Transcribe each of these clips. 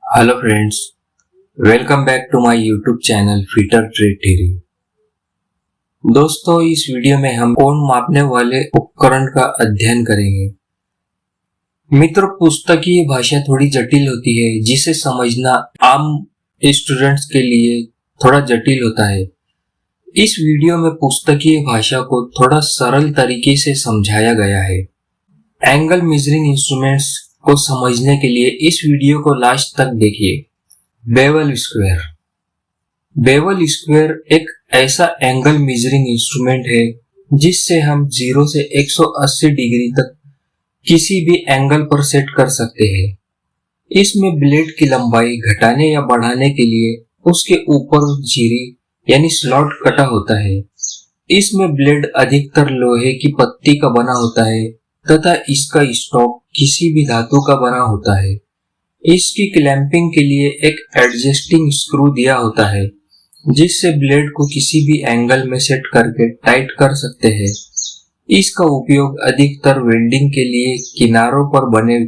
Hello friends, welcome back to my YouTube channel fitter trade theory. दोस्तों, इस video में हम कोण मापने वाले उपकरण का अध्ययन करेंगे। मित्रों, पुस्तकीय भाषा थोड़ी जटिल होती है, जिसे समझना आम स्टूडेंट्स के लिए थोड़ा जटिल होता है। इस वीडियो में पुस्तकीय भाषा को थोड़ा सरल तरीके से समझाया गया है। एंगल मेजरिंग इंस्ट्रूमेंट्स को समझने के लिए इस वीडियो को लास्ट तक देखिए। Bevel square. बेवल स्क्वायर एक ऐसा एंगल मेजरिंग इंस्ट्रूमेंट है जिससे हम 0 से 180 डिग्री तक किसी भी एंगल पर सेट कर सकते हैं। इसमें ब्लेड की लंबाई घटाने या बढ़ाने के लिए उसके ऊपर झिरी यानी स्लॉट कटा होता है। इसमें ब्लेड अधिकतर लोहे की पत्ती का बना होता है तथा इसका स्टॉक किसी भी धातु का बना होता है। इसकी क्लैंपिंग के लिए एक एडजस्टिंग स्क्रू दिया होता है जिससे ब्लेड को किसी भी एंगल में सेट करके टाइट कर सकते हैं। इसका उपयोग अधिकतर वेल्डिंग के लिए किनारों पर बने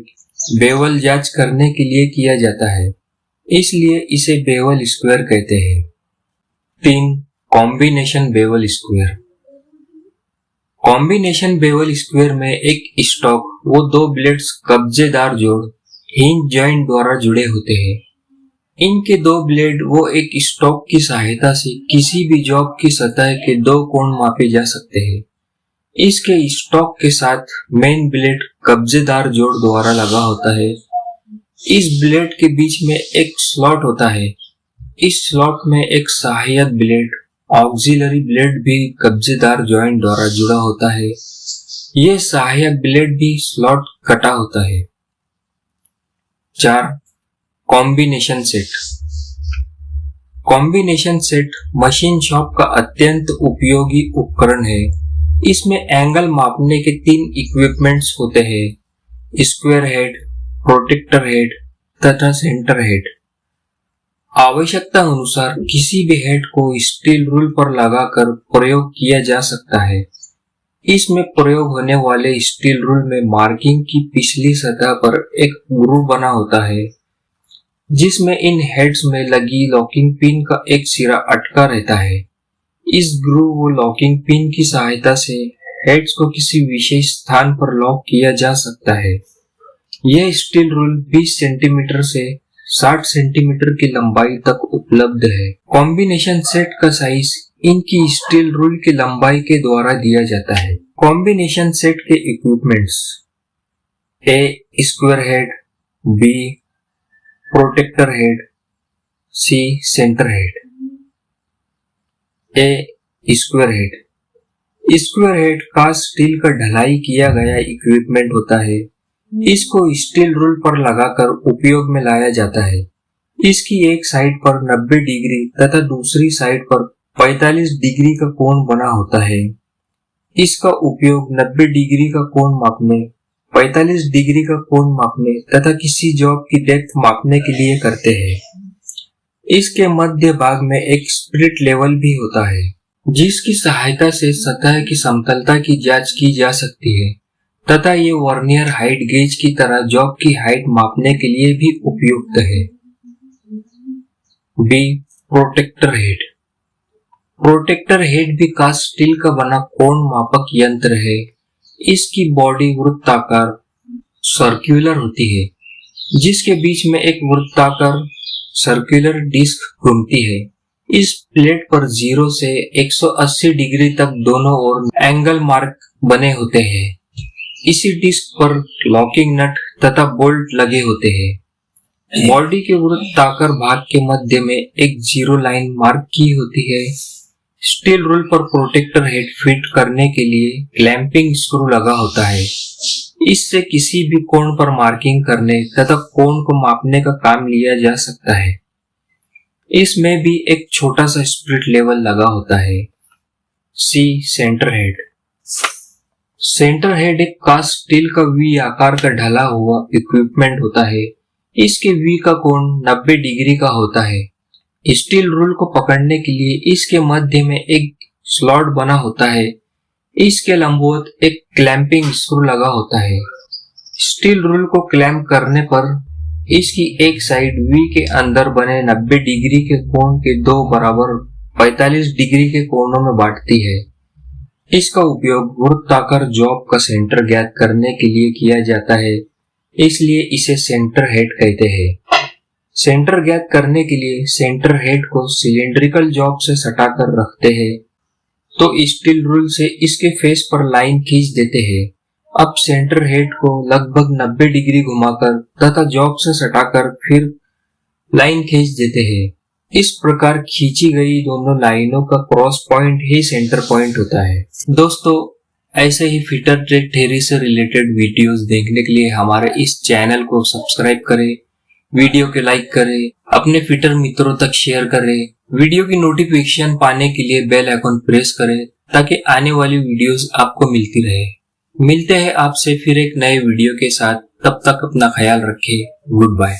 बेवल जांच करने के लिए किया जाता है, इसलिए इसे बेवल स्क्वायर कहते हैं। 3. Combination bevel square. Combination bevel square में एक स्टॉक वो दो ब्लेड्स कब्जेदार जोड़ हिंज जॉइंट द्वारा जुड़े होते हैं। इनके दो ब्लेड वो एक स्टॉक की सहायता से किसी भी जॉब की सतह के दो कोण मापे जा सकते हैं। इसके स्टॉक के साथ मेन ब्लेड कब्जेदार जोड़ द्वारा लगा होता है। इस ब्लेड के बीच में एक स्लॉट होता है। इस स्लॉट में एक सहायक ब्लेड ऑक्सिलरी ब्लेड भी कब्जेदार जॉइंट द्वारा जुड़ा होता है। यह सहायक ब्लेड भी स्लॉट कटा होता है। 4. Combination set. Combination set machine shop का अत्यंत उपयोगी उपकरण है। इसमें एंगल मापने के 3 इक्विपमेंट्स होते हैं: स्क्वायर हेड, प्रोटेक्टर हेड तथा सेंटर हेड। आवश्यकता अनुसार किसी भी हेड को स्टील रूल पर लगाकर प्रयोग किया जा सकता है। इसमें प्रयोग होने वाले स्टील रूल में मार्किंग की पिछली सतह पर एक ग्रूव बना होता है जिसमें इन हेड्स में लगी लॉकिंग पिन का एक सिरा अटका रहता है। इस ग्रूव व लॉकिंग पिन की सहायता से हेड्स को किसी विशेष स्थान पर लॉक किया जा सकता है। यह स्टील रूल 20 सेंटीमीटर से 60 सेंटीमीटर की लंबाई तक उपलब्ध है। कॉम्बिनेशन सेट का साइज इनकी स्टील रूल की लंबाई के द्वारा दिया जाता है। कॉम्बिनेशन सेट के equipments: A square head, B protractor head, C centre head. A square head. Square head cast steel का ढलाई किया गया इक्विपमेंट होता है। इसको स्टील रूल पर लगाकर उपयोग में लाया जाता है। इसकी एक साइड पर 90 डिग्री तथा दूसरी साइड पर 45 डिग्री का कोण बना होता है। इसका उपयोग 90 डिग्री का कोण मापने, 45 डिग्री का कोण मापने तथा किसी जॉब की डेप्थ मापने के लिए करते हैं। इसके मध्य भाग में एक स्पिरिट लेवल भी होता है जिसकी सहायता से सतह की समतलता की जांच की जा सकती है तथा ये वर्नियर हाइट गेज की तरह जॉब की हाइट मापने के लिए भी उपयुक्त है। B protractor head. Protractor head भी कास्ट स्टील का बना कोण मापक यंत्र है। इसकी बॉडी वृत्ताकार सर्कुलर होती है जिसके बीच में एक वृत्ताकार सर्कुलर डिस्क घूमती है। इस प्लेट पर 0 से 180 डिग्री तक दोनों ओर एंगल मार्क बने होते हैं। इसी डिस्क पर लॉकिंग नट तथा बोल्ट लगे होते हैं। बॉडी के वृत्ताकार भाग के मध्य में एक जीरो लाइन मार्क की होती है। स्टील रूल पर प्रोटेक्टर हेड फिट करने के लिए क्लैंपिंग स्क्रू लगा होता है। इससे किसी भी कोण पर मार्किंग करने तथा कोण को मापने का काम लिया जा सकता है। इसमें भी एक छोटा सा स्पिरिट लेवल लगा होता है। C centre head. Centre head एक कास्ट स्टील का वी आकार का ढला हुआ इक्विपमेंट होता है। इसके वी का कोण 90 डिग्री का होता है। स्टील रूल को पकड़ने के लिए इसके मध्य में एक स्लॉट बना होता है। इसके लंबवत एक क्लैंपिंग स्क्रू लगा होता है। स्टील रूल को क्लैंप करने पर इसकी एक साइड V के अंदर बने 90 डिग्री के कोण के दो बराबर 45 डिग्री के कोणों में बांटती है। इसका उपयोग वृत्ताकार जॉब का सेंटर ज्ञात करने के लिए किया जाता है, इसलिए इसे सेंटर हेड कहते हैं। सेंटर ज्ञात करने के लिए सेंटर हेड को सिलेंड्रिकल जॉब से सटाकर रखते हैं, तो स्टील रूल से इसके फेस पर लाइन खींच देते हैं। अब सेंटर हेड को लगभग 90 डिग्री घुमाकर तथा जॉब से सटाकर फिर लाइन खींच देते हैं। इस प्रकार खींची गई दोनों लाइनों का क्रॉस पॉइंट ही सेंटर पॉइंट होता है। दोस्तों, ऐसे ही फिटर ट्रिक थ्योरी से रिलेटेड वीडियोस देखने के लिए हमारे इस चैनल को सब्सक्राइब करें, वीडियो के लाइक करें, अपने फिटर मित्रों तक शेयर करें, वीडियो की नोटिफिकेशन पाने के लिए बेल आइकन प्रेस करें ताकि आने वाली वीडियोस आपको मिलती रहे। मिलते हैं आपसे फिर एक नए वीडियो के साथ, तब तक अपना ख्याल रखें। Good bye.